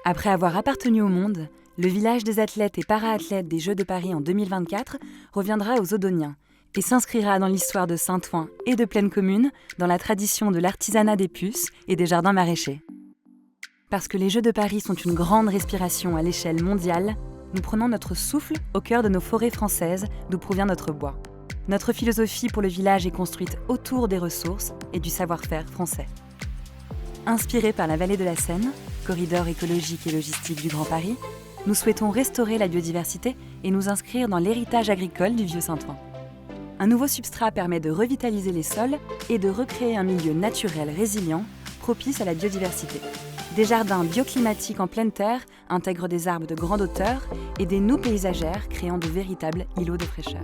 Après avoir appartenu au monde, le village des athlètes et para-athlètes des Jeux de Paris en 2024 reviendra aux Odoniens et s'inscrira dans l'histoire de Saint-Ouen et de Plaine Commune, dans la tradition de l'artisanat des puces et des jardins maraîchers. Parce que les Jeux de Paris sont une grande respiration à l'échelle mondiale, nous prenons notre souffle au cœur de nos forêts françaises d'où provient notre bois. Notre philosophie pour le village est construite autour des ressources et du savoir-faire français. Inspirés par la vallée de la Seine, corridor écologique et logistique du Grand Paris, nous souhaitons restaurer la biodiversité et nous inscrire dans l'héritage agricole du vieux Saint-Ouen. Un nouveau substrat permet de revitaliser les sols et de recréer un milieu naturel résilient, propice à la biodiversité. Des jardins bioclimatiques en pleine terre intègrent des arbres de grande hauteur et des noues paysagères créant de véritables îlots de fraîcheur.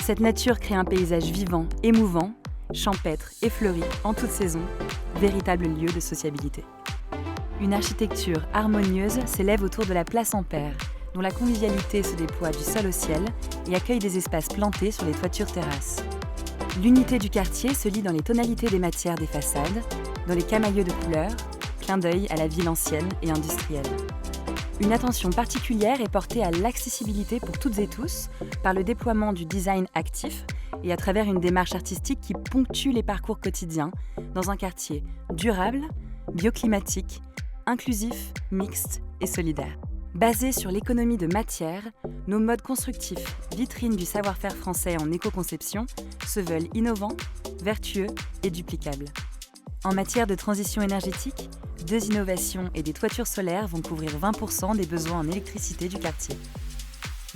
Cette nature crée un paysage vivant, émouvant, champêtre et fleuri en toute saison, véritable lieu de sociabilité. Une architecture harmonieuse s'élève autour de la place Ampère, dont la convivialité se déploie du sol au ciel et accueille des espaces plantés sur les toitures terrasses. L'unité du quartier se lit dans les tonalités des matières des façades, dans les camailleux de couleurs, clin d'œil à la ville ancienne et industrielle. Une attention particulière est portée à l'accessibilité pour toutes et tous par le déploiement du design actif et à travers une démarche artistique qui ponctue les parcours quotidiens dans un quartier durable, bioclimatique, inclusif, mixte et solidaire. Basés sur l'économie de matière, nos modes constructifs, vitrines du savoir-faire français en éco-conception, se veulent innovants, vertueux et duplicables. En matière de transition énergétique, 2 innovations et des toitures solaires vont couvrir 20% des besoins en électricité du quartier.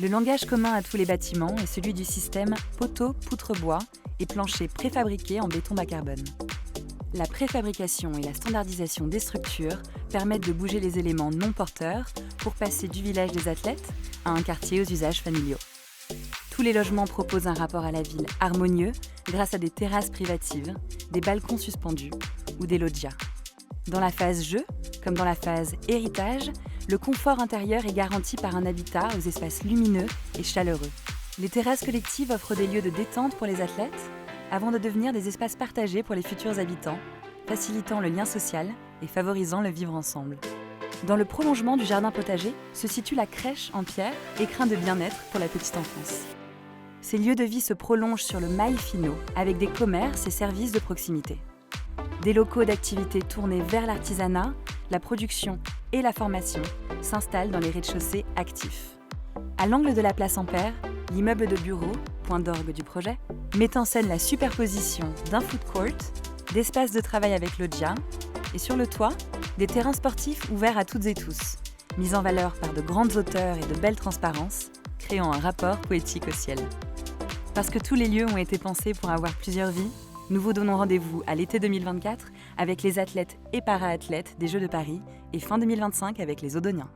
Le langage commun à tous les bâtiments est celui du système poteau, poutre bois et plancher préfabriqué en béton bas carbone. La préfabrication et la standardisation des structures permettent de bouger les éléments non porteurs pour passer du village des athlètes à un quartier aux usages familiaux. Tous les logements proposent un rapport à la ville harmonieux grâce à des terrasses privatives, des balcons suspendus ou des loggias. Dans la phase jeu, comme dans la phase héritage, le confort intérieur est garanti par un habitat aux espaces lumineux et chaleureux. Les terrasses collectives offrent des lieux de détente pour les athlètes, avant de devenir des espaces partagés pour les futurs habitants, facilitant le lien social et favorisant le vivre ensemble. Dans le prolongement du jardin potager se situe la crèche en pierre, écrin de bien-être pour la petite enfance. Ces lieux de vie se prolongent sur le mail finaux avec des commerces et services de proximité. Des locaux d'activité tournés vers l'artisanat, la production et la formation s'installent dans les rez-de-chaussée actifs. À l'angle de la place Ampère, l'immeuble de bureaux, point d'orgue du projet, met en scène la superposition d'un food court, d'espaces de travail avec loggia et sur le toit, des terrains sportifs ouverts à toutes et tous, mis en valeur par de grandes hauteurs et de belles transparences, créant un rapport poétique au ciel. Parce que tous les lieux ont été pensés pour avoir plusieurs vies, nous vous donnons rendez-vous à l'été 2024 avec les athlètes et para-athlètes des Jeux de Paris et fin 2025 avec les Odoniens.